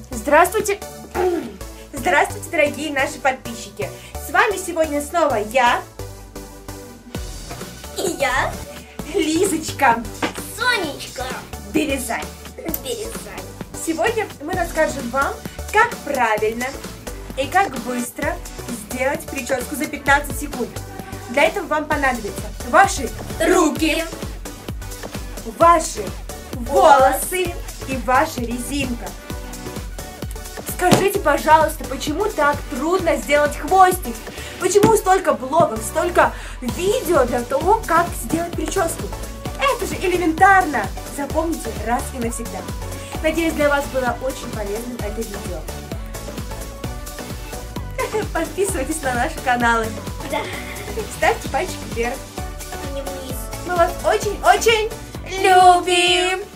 Здравствуйте! Здравствуйте, дорогие наши подписчики! С вами сегодня снова я и я, Лизочка, Сонечка, Березань. Березань. Сегодня мы расскажем вам, как правильно и как быстро сделать прическу за 15 секунд. Для этого вам понадобятся ваши руки, ваши волосы и ваша резинка. Скажите, пожалуйста, почему так трудно сделать хвостик? Почему столько блогов, столько видео для того, как сделать прическу? Это же элементарно! Запомните раз и навсегда. Надеюсь, для вас было очень полезным это видео. Подписывайтесь на наши каналы. Да. Ставьте пальчик вверх. А не вниз. Мы вас очень-очень любим!